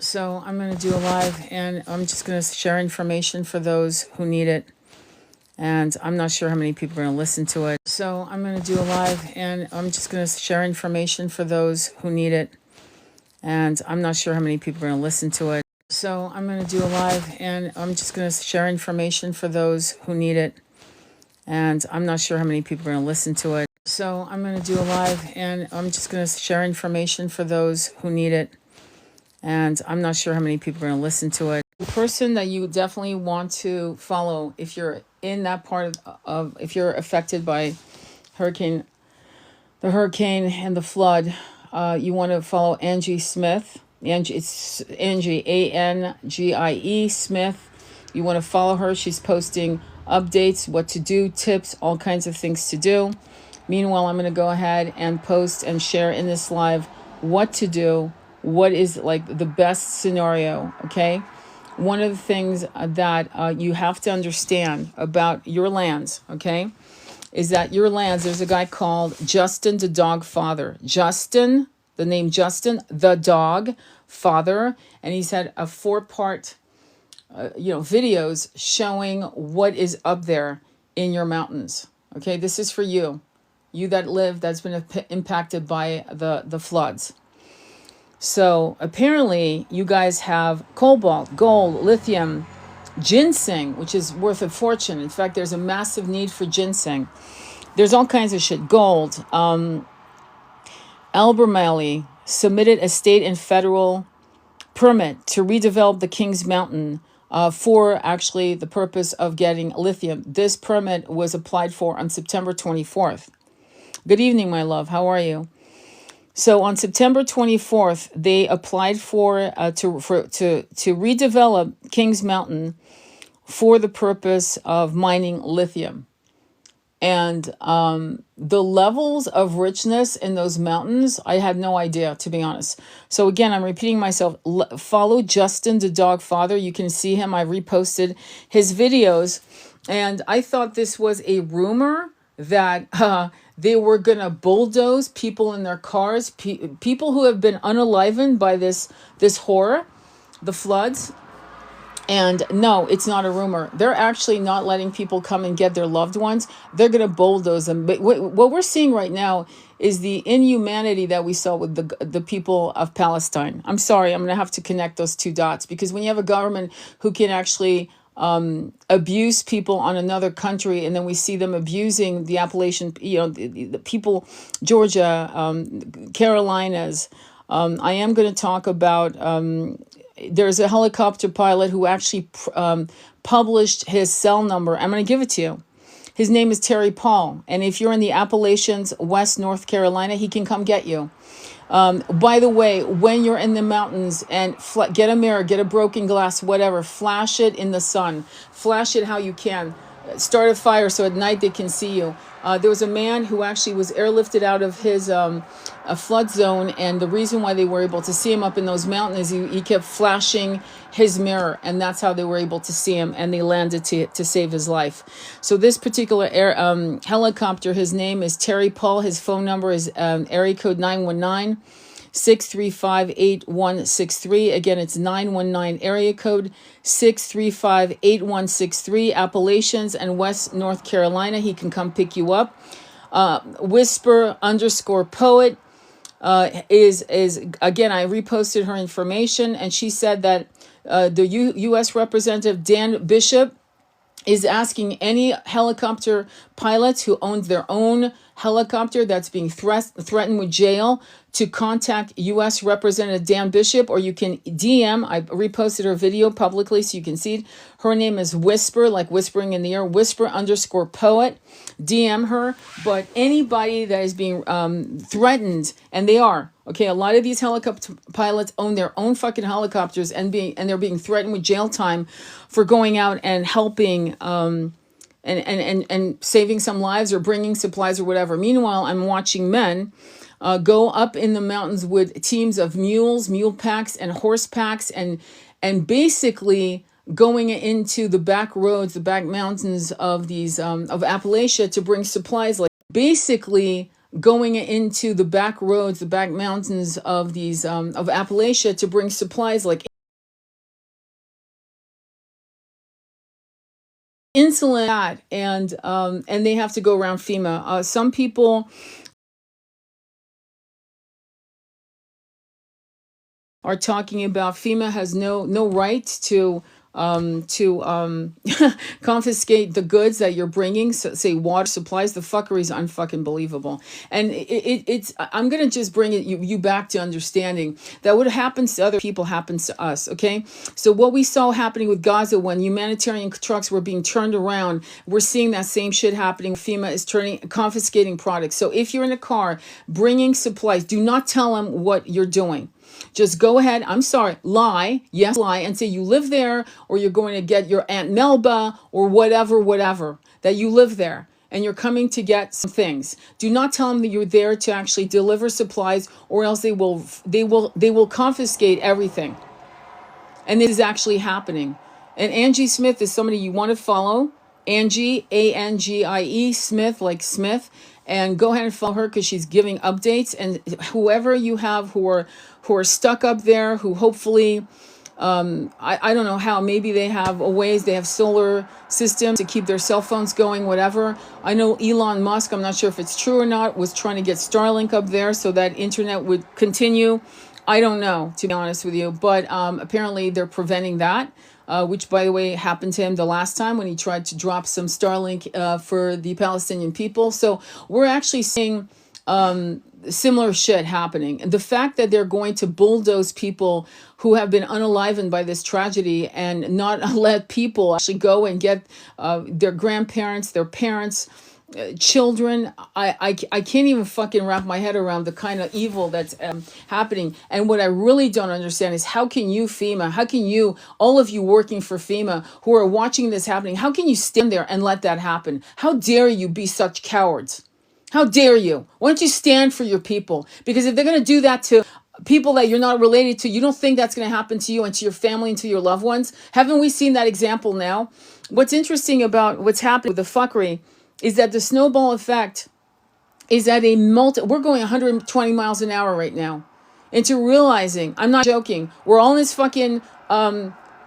So I'm going to do a live, and I'm just going to share information for those who need it. And I'm not sure how many people are going to listen to it. So I'm going to do a live, and I'm just going to share information for those who need it. And I'm not sure how many people are going to listen to it. So I'm going to do a live, and I'm just going to share information for those who need it. And I'm not sure how many people are going to listen to it. So I'm going to do a live, and I'm just going to share information for those who need it. And I'm not sure how many people are going to listen to it. The person that you definitely want to follow if you're in that part of if you're affected by the hurricane and the flood, you want to follow Angie Smith. It's Angie, Angie Smith. You want to follow her. She's posting updates, what to do, tips, all kinds of things to do. Meanwhile, I'm going to go ahead and post and share in this live what to do, what is like the best scenario, okay? One of the things that you have to understand about your lands, okay, is that your lands, there's a guy called Justin the Dog Father. Justin, the name Justin, the Dog Father, and he's had a 4-part videos showing what is up there in your mountains. Okay, this is for you that live, that's been impacted by the floods. So apparently you guys have cobalt, gold, lithium, ginseng, which is worth a fortune. In fact, there's a massive need for ginseng. There's all kinds of shit. Gold. Albemarle submitted a state and federal permit to redevelop the Kings Mountain for actually the purpose of getting lithium. This permit was applied for on September 24th. Good evening, my love. How are you? So on September 24th, they applied for to redevelop Kings Mountain for the purpose of mining lithium. And the levels of richness in those mountains, I had no idea, to be honest. So again, I'm repeating myself. Follow Justin the Dog Father. You can see him. I reposted his videos. And I thought this was a rumor that they were going to bulldoze people in their cars, people who have been unalivened by this horror, the floods. And no, it's not a rumor. They're actually not letting people come and get their loved ones. They're going to bulldoze them. But what we're seeing right now is the inhumanity that we saw with the people of Palestine. I'm sorry, I'm going to have to connect those two dots, because when you have a government who can actually abuse people on another country, and then we see them abusing the Appalachian, the people, Georgia, Carolinas. I am going to talk about, there's a helicopter pilot who actually published his cell number. I'm going to give it to you. His name is Terry Paul. And if you're in the Appalachians, West North Carolina, he can come get you. By the way, when you're in the mountains, and get a mirror, get a broken glass, whatever, flash it in the sun, flash it how you can, start a fire so at night they can see you. There was a man who actually was airlifted out of his a flood zone, and the reason why they were able to see him up in those mountains is he kept flashing his mirror, and that's how they were able to see him, and they landed to save his life. So this particular helicopter, his name is Terry Paul. His phone number is area code 919-635-8163. Again, it's 919 area code 635-8163, Appalachians and West North Carolina. He can come pick you up. Whisper_poet is again, I reposted her information, and she said that the U.S. Representative Dan Bishop is asking any helicopter pilots who own their own helicopter that's being threatened with jail to contact U.S. Representative Dan Bishop, or you can DM. I reposted her video publicly so you can see it. Her name is Whisper, like whispering in the air, Whisper_poet. DM her. But anybody that is being threatened, and they are, okay, a lot of these helicopter pilots own their own fucking helicopters, and they're being threatened with jail time for going out and helping and saving some lives or bringing supplies or whatever. Meanwhile, I'm watching men go up in the mountains with teams of mules, mule packs, and horse packs, and basically going into the back roads, the back mountains of these of Appalachia to bring supplies. Like basically going into the back roads, the back mountains of these of Appalachia to bring supplies like insulin that, and they have to go around FEMA. Some people are talking about FEMA has no right to confiscate the goods that you're bringing. So, say water supplies. The fuckery is unfucking believable, and it's. I'm gonna just bring you back to understanding that what happens to other people happens to us. Okay, so what we saw happening with Gaza when humanitarian trucks were being turned around, we're seeing that same shit happening. FEMA is confiscating products. So if you're in a car bringing supplies, do not tell them what you're doing. Just go ahead, I'm sorry, lie, yes, lie, and say you live there, or you're going to get your Aunt Melba, or whatever, that you live there, and you're coming to get some things. Do not tell them that you're there to actually deliver supplies, or else they will confiscate everything. And this is actually happening. And Angie Smith is somebody you want to follow. Angie, Angie Smith, like Smith. And go ahead and follow her because she's giving updates. And whoever you have who are stuck up there, who hopefully, I don't know how, maybe they have ways, they have solar systems to keep their cell phones going, whatever. I know Elon Musk, I'm not sure if it's true or not, was trying to get Starlink up there so that internet would continue. I don't know, to be honest with you, but apparently they're preventing that, which, by the way, happened to him the last time when he tried to drop some Starlink for the Palestinian people. So we're actually seeing similar shit happening. And the fact that they're going to bulldoze people who have been unalivened by this tragedy and not let people actually go and get their grandparents, their parents, children, I can't even fucking wrap my head around the kind of evil that's happening. And what I really don't understand is how can you, FEMA, how can you, all of you working for FEMA who are watching this happening, how can you stand there and let that happen? How dare you be such cowards? How dare you? Why don't you stand for your people? Because if they're going to do that to people that you're not related to, you don't think that's going to happen to you and to your family and to your loved ones? Haven't we seen that example now? What's interesting about what's happening with the fuckery is that the snowball effect is at we're going 120 miles an hour right now into realizing, I'm not joking, we're all in this fucking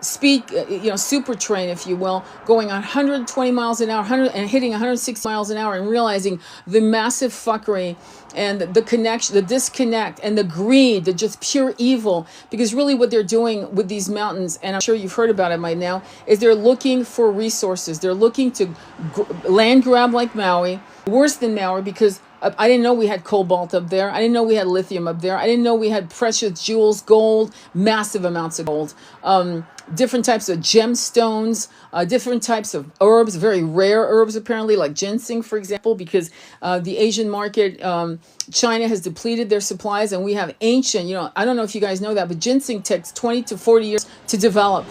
super train, if you will, going 120 miles an hour, and hitting 160 miles an hour, and realizing the massive fuckery and the connection, the disconnect, and the greed, the just pure evil. Because really what they're doing with these mountains, and I'm sure you've heard about it by now, is they're looking for resources. They're looking to land grab like Maui, worse than Maui, because I didn't know we had cobalt up there. I didn't know we had lithium up there. I didn't know we had precious jewels, gold, massive amounts of gold, different types of gemstones, different types of herbs, very rare herbs apparently, like ginseng, for example, because the Asian market, China has depleted their supplies, and we have ancient, I don't know if you guys know that, but ginseng takes 20 to 40 years to develop.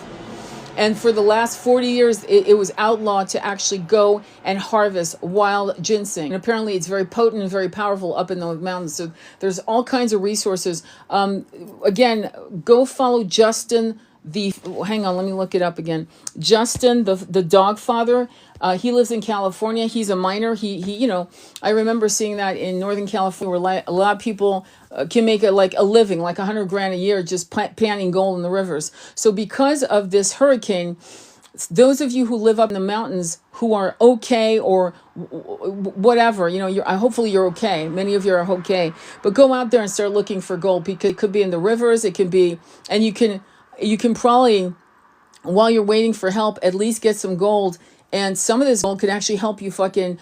And for the last 40 years, it was outlawed to actually go and harvest wild ginseng. And apparently it's very potent and very powerful up in those mountains. So there's all kinds of resources. Again, go follow Justin, hang on, let me look it up again. Justin, the dog father. He lives in California. He's a miner. He I remember seeing that in Northern California, where a lot of people can make a living, like $100,000 a year, just panning gold in the rivers. So because of this hurricane, those of you who live up in the mountains who are okay, or whatever, hopefully you're okay. Many of you are okay, but go out there and start looking for gold, because it could be in the rivers. It can be, and you can probably, while you're waiting for help, at least get some gold. And some of this gold could actually help you fucking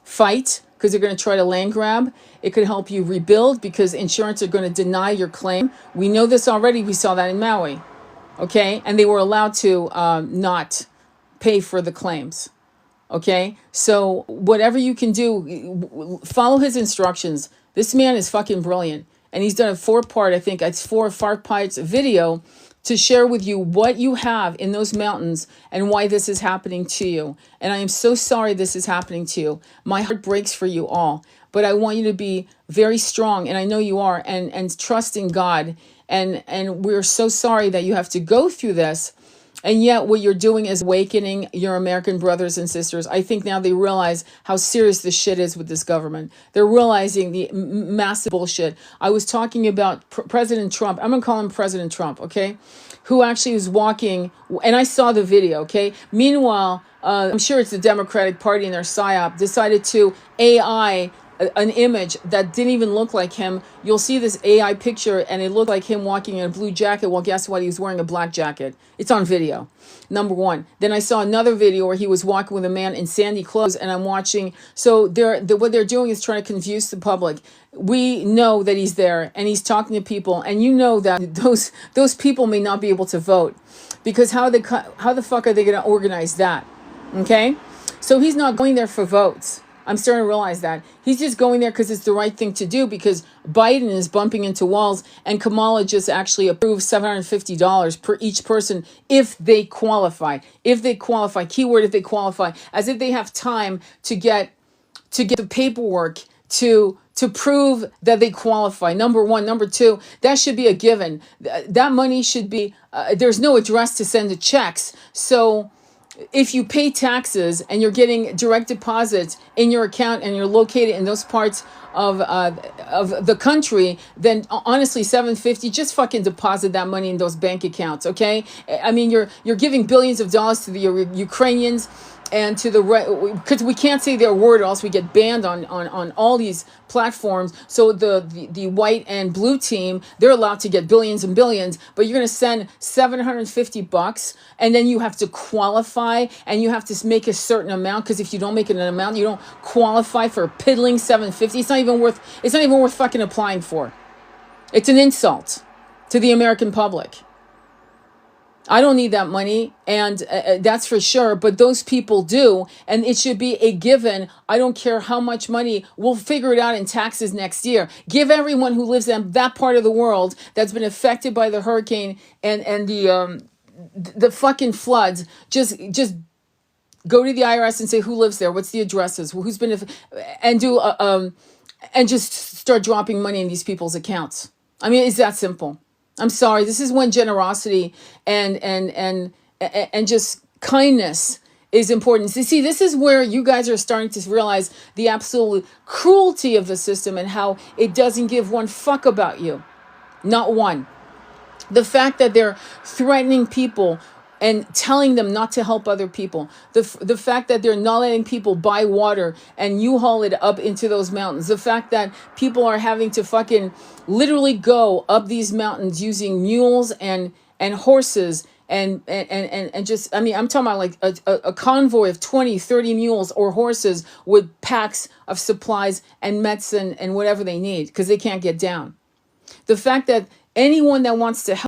fight, because they're going to try to land grab. It could help you rebuild, because insurance are going to deny your claim. We know this already. We saw that in Maui. Okay. And they were allowed to not pay for the claims. Okay. So whatever you can do, follow his instructions. This man is fucking brilliant. And he's done a 4-part, I think it's 4 or 5 parts video to share with you what you have in those mountains and why this is happening to you. And I am so sorry this is happening to you. My heart breaks for you all. But I want you to be very strong, and I know you are, and trust in God. And we're so sorry that you have to go through this. And yet what you're doing is awakening your American brothers and sisters. I think now they realize how serious this shit is with this government. They're realizing the massive bullshit. I was talking about President Trump. I'm going to call him President Trump, okay? Who actually was walking, and I saw the video, okay? Meanwhile, I'm sure it's the Democratic Party and their PSYOP decided to AI an image that didn't even look like him. You'll see this AI picture and it looked like him walking in a blue jacket. Well, guess what? He was wearing a black jacket. It's on video. Number one. Then I saw another video where he was walking with a man in sandy clothes, and I'm watching. So what they're doing is trying to confuse the public. We know that he's there and he's talking to people, and you know that those people may not be able to vote, because how the fuck are they going to organize that? Okay? So he's not going there for votes. I'm starting to realize that. He's just going there because it's the right thing to do, because Biden is bumping into walls, and Kamala just actually approved $750 per each person if they qualify. If they qualify, keyword if they qualify, as if they have time to get the paperwork to prove that they qualify. Number one. Number two, that should be a given. That money should be, there's no address to send the checks. So if you pay taxes and you're getting direct deposits in your account and you're located in those parts of the country, then honestly, $750, just fucking deposit that money in those bank accounts, okay? I mean, you're giving billions of dollars to the Ukrainians and to the, because we can't say their word or else we get banned on all these platforms. So the white and blue team, they're allowed to get billions and billions, but you're going to send $750, and then you have to qualify, and you have to make a certain amount, because if you don't make an amount, you don't qualify for a piddling $750. It's not even worth fucking applying for. It's an insult to the American public. I don't need that money, and that's for sure, but those people do, and it should be a given. I don't care how much money. We'll figure it out in taxes next year. Give everyone who lives in that part of the world that's been affected by the hurricane and the fucking floods, just go to the IRS and say who lives there, what's the addresses, who's been, and do and just start dropping money in these people's accounts. I mean, it's that simple. I'm sorry. This is when generosity and just kindness is important. You see, this is where you guys are starting to realize the absolute cruelty of the system and how it doesn't give one fuck about you. Not one. The fact that they're threatening people and telling them not to help other people. The fact that they're not letting people buy water and you haul it up into those mountains. The fact that people are having to fucking literally go up these mountains using mules and horses and just, I mean, I'm talking about like a convoy of 20, 30 mules or horses with packs of supplies and medicine and whatever they need, because they can't get down. The fact that anyone that wants to help